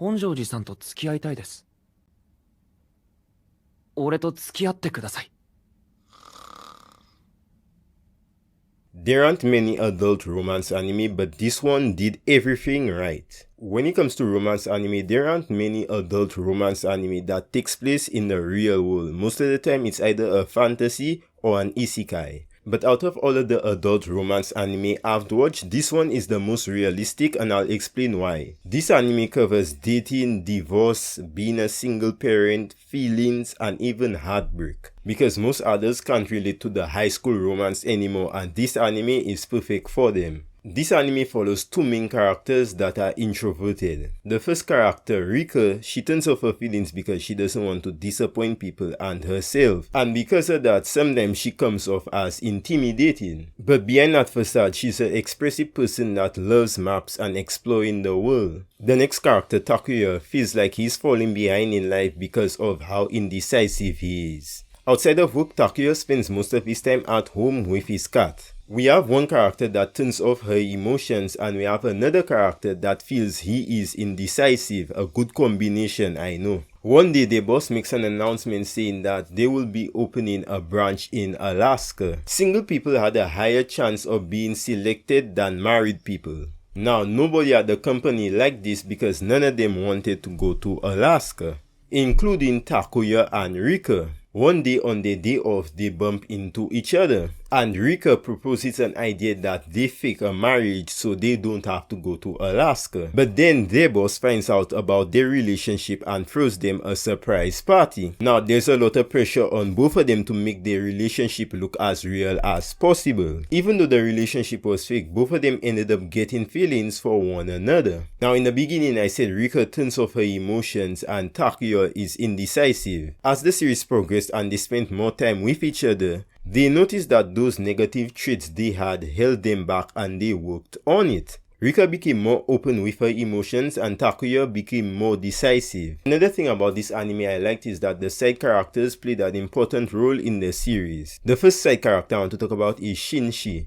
本庄寺さんと付き合いたいです。俺と付き合ってください。There aren't many adult romance anime, but this one did everything right. When it comes to romance anime, there aren't many adult romance anime that takes place in the real world. Most of the time it's either a fantasy or an isekai. But out of all of the adult romance anime I've watched, this one is the most realistic, and I'll explain why. This anime covers dating, divorce, being a single parent, feelings, and even heartbreak. Because most adults can't relate to the high school romance anymore, and this anime is perfect for them. This anime follows two main characters that are introverted. The first character, Rika, she turns off her feelings because she doesn't want to disappoint people and herself. And because of that, sometimes she comes off as intimidating. But behind that facade, she's an expressive person that loves maps and exploring the world. The next character, Takuya, feels like he's falling behind in life because of how indecisive he is. Outside of work, Takuya spends most of his time at home with his cat. We have one character that turns off her emotions, and we have another character that feels he is indecisive. A good combination, I know. One day the boss makes an announcement saying that they will be opening a branch in Alaska. Single people had a higher chance of being selected than married people. Now nobody at the company liked this because none of them wanted to go to Alaska, including Takuya and Rika. One day on their day off, they bump into each other, and Rika proposes an idea that they fake a marriage so they don't have to go to Alaska. But then their boss finds out about their relationship and throws them a surprise party. Now there's a lot of pressure on both of them to make their relationship look as real as possible. Even though the relationship was fake, both of them ended up getting feelings for one another. Now in the beginning I said Rika turns off her emotions and Takuya is indecisive. As the series progressed and they spent more time with each other, they noticed that those negative traits they had held them back, and they worked on it. Rika became more open with her emotions and Takuya became more decisive. Another thing about this anime I liked is that the side characters played an important role in the series. The first side character I want to talk about is Shinshi.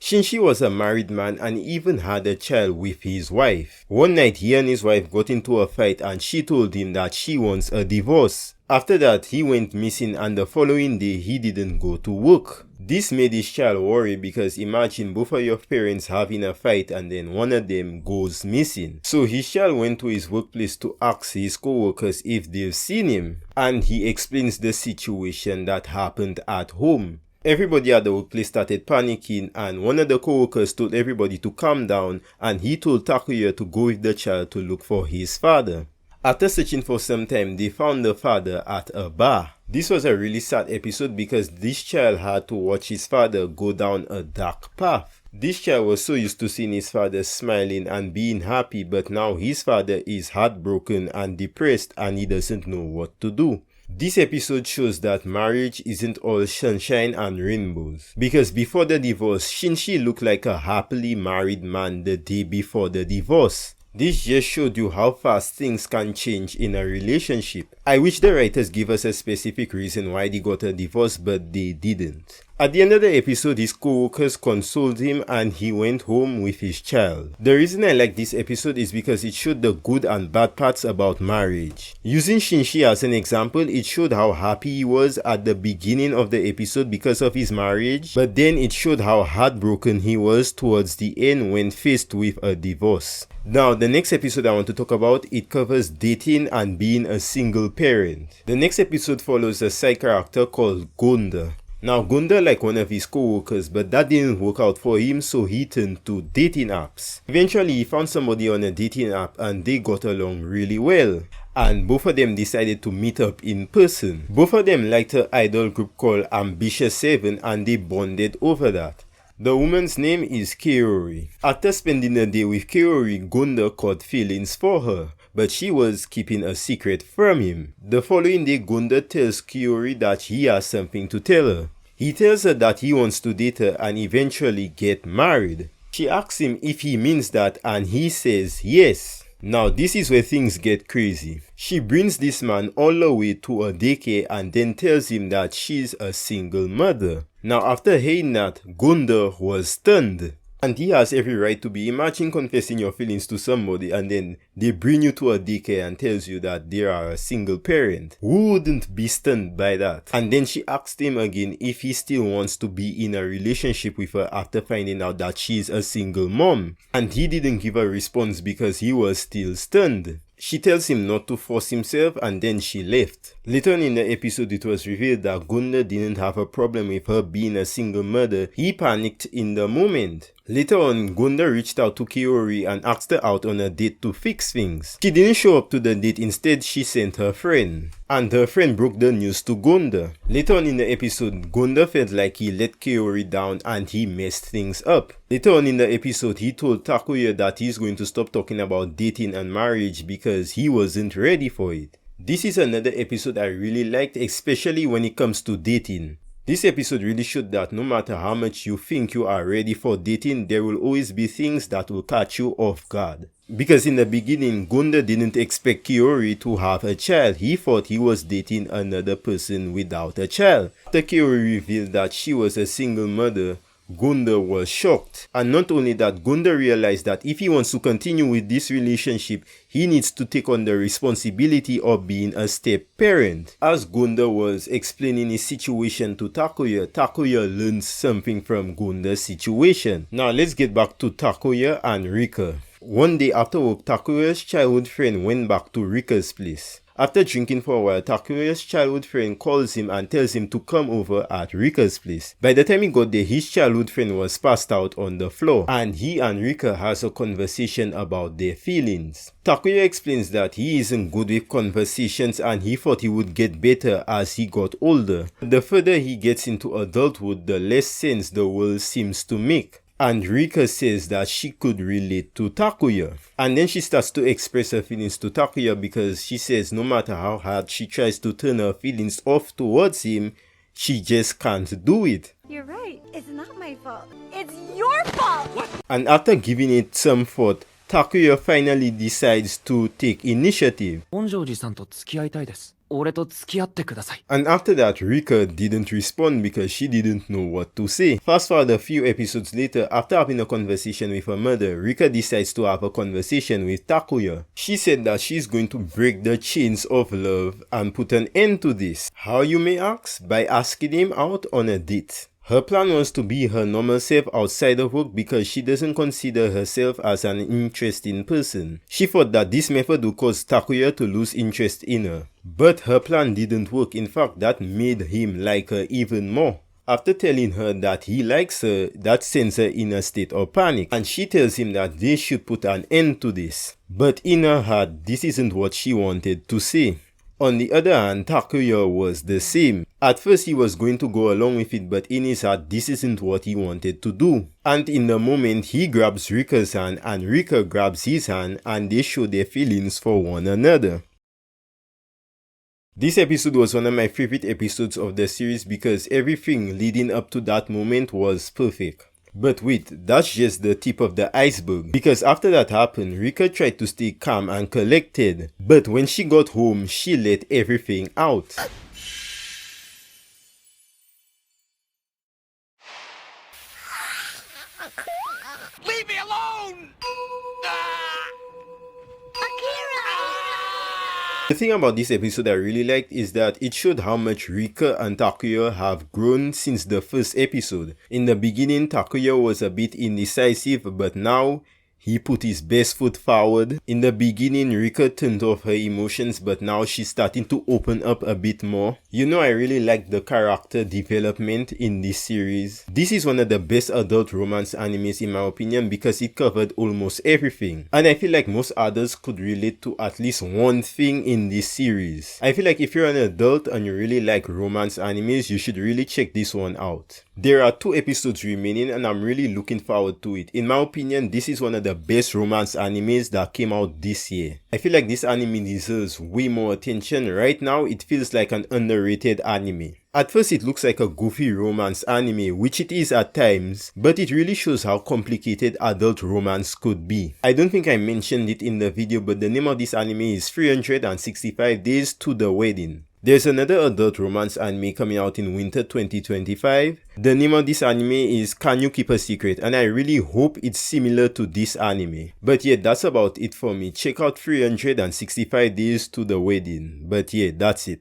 Shinshi was a married man and even had a child with his wife. One night he and his wife got into a fight and she told him that she wants a divorce. After that he went missing, and the following day he didn't go to work. This made his child worry because imagine both of your parents having a fight and then one of them goes missing. So his child went to his workplace to ask his co-workers if they've seen him, and he explains the situation that happened at home. Everybody at the workplace started panicking, and one of the co-workers told everybody to calm down, and he told Takuya to go with the child to look for his father. After searching for some time, they found the father at a bar. This was a really sad episode because this child had to watch his father go down a dark path. This child was so used to seeing his father smiling and being happy, but now his father is heartbroken and depressed and he doesn't know what to do. This episode shows that marriage isn't all sunshine and rainbows, because before the divorce, Shinshi looked like a happily married man the day before the divorce. This just showed you how fast things can change in a relationship. I wish the writers gave us a specific reason why they got a divorce, but they didn't. At the end of the episode, his co-workers consoled him and he went home with his child. The reason I like this episode is because it showed the good and bad parts about marriage. Using Shinshi as an example, it showed how happy he was at the beginning of the episode because of his marriage, but then it showed how heartbroken he was towards the end when faced with a divorce. Now, the next episode I want to talk about, it covers dating and being a single parent. The next episode follows a side character called Gonda. Now Gunda liked one of his co-workers, but that didn't work out for him, so he turned to dating apps. Eventually he found somebody on a dating app and they got along really well, and both of them decided to meet up in person. Both of them liked an idol group called Ambitious 7 and they bonded over that. The woman's name is Kaori. After spending a day with Kaori, Gunda caught feelings for her, but she was keeping a secret from him. The following day, Gunda tells Kaori that he has something to tell her. He tells her that he wants to date her and eventually get married. She asks him if he means that and he says yes. Now this is where things get crazy. She brings this man all the way to a daycare and then tells him that she's a single mother. Now after hearing that, Gunda was stunned. And he has every right to be. Imagine confessing your feelings to somebody and then they bring you to a daycare and tells you that they are a single parent. Who wouldn't be stunned by that? And then she asked him again if he still wants to be in a relationship with her after finding out that she's a single mom. And he didn't give a response because he was still stunned. She tells him not to force himself and then she left. Later on in the episode, it was revealed that Gunda didn't have a problem with her being a single mother. He panicked in the moment. Later on, Gunda reached out to Kaori and asked her out on a date to fix things. She didn't show up to the date, instead she sent her friend. And her friend broke the news to Gunda. Later on in the episode, Gunda felt like he let Kaori down and he messed things up. Later on in the episode, he told Takuya that he's going to stop talking about dating and marriage because he wasn't ready for it. This is another episode I really liked, especially when it comes to dating. This episode really showed that no matter how much you think you are ready for dating, there will always be things that will catch you off guard. Because in the beginning, Gunda didn't expect Kaori to have a child. He thought he was dating another person without a child. After Kaori revealed that she was a single mother, Gunda was shocked. And not only that, Gunda realized that if he wants to continue with this relationship, he needs to take on the responsibility of being a step-parent. As Gunda was explaining his situation to Takuya, Takuya learned something from Gunda's situation. Now let's get back to Takuya and Rika. One day after work, Takuya's childhood friend went back to Rika's place. After drinking for a while, Takuya's childhood friend calls him and tells him to come over at Rika's place. By the time he got there, his childhood friend was passed out on the floor, and he and Rika has a conversation about their feelings. Takuya explains that he isn't good with conversations and he thought he would get better as he got older. The further he gets into adulthood, the less sense the world seems to make. And Rika says that she could relate to Takuya. And then she starts to express her feelings to Takuya because she says no matter how hard she tries to turn her feelings off towards him, she just can't do it. You're right. It's not my fault. It's your fault! What? And after giving it some thought, Takuya finally decides to take initiative. 本庄寺さんと付き合いたいです。俺と付き合ってください。 And after that, Rika didn't respond because she didn't know what to say. Fast forward a few episodes later, after having a conversation with her mother, Rika decides to have a conversation with Takuya. She said that she's going to break the chains of love and put an end to this. How, you may ask? By asking him out on a date. Her plan was to be her normal self outside of work because she doesn't consider herself as an interesting person. She thought that this method would cause Takuya to lose interest in her. But her plan didn't work. In fact, that made him like her even more. After telling her that he likes her, that sends her in a state of panic, and she tells him that they should put an end to this. But in her heart, this isn't what she wanted to say. On the other hand, Takuya was the same. At first he was going to go along with it, but in his heart this isn't what he wanted to do. And in the moment he grabs Rika's hand and Rika grabs his hand and they show their feelings for one another. This episode was one of my favorite episodes of the series because everything leading up to that moment was perfect. But wait, that's just the tip of the iceberg. Because after that happened, Rika tried to stay calm and collected. But when she got home, she let everything out. Leave me alone! The thing about this episode I really liked is that it showed how much Rika and Takuya have grown since the first episode. In the beginning, Takuya was a bit indecisive, but now he put his best foot forward. In the beginning, Rika turned off her emotions, but now she's starting to open up a bit more. You know, I really like the character development in this series. This is one of the best adult romance animes in my opinion because it covered almost everything. And I feel like most others could relate to at least one thing in this series. I feel like if you're an adult and you really like romance animes, you should really check this one out. There are 2 episodes remaining and I'm really looking forward to it. In my opinion, this is one of the best romance animes that came out this year. I feel like this anime deserves way more attention. Right now, it feels like an underrated anime. At first, it looks like a goofy romance anime, which it is at times, but it really shows how complicated adult romance could be. I don't think I mentioned it in the video, but the name of this anime is 365 Days to the Wedding. There's another adult romance anime coming out in winter 2025. The name of this anime is Can You Keep a Secret, and I really hope it's similar to this anime. But yeah, that's about it for me. Check out 365 Days to the Wedding. But yeah, that's it.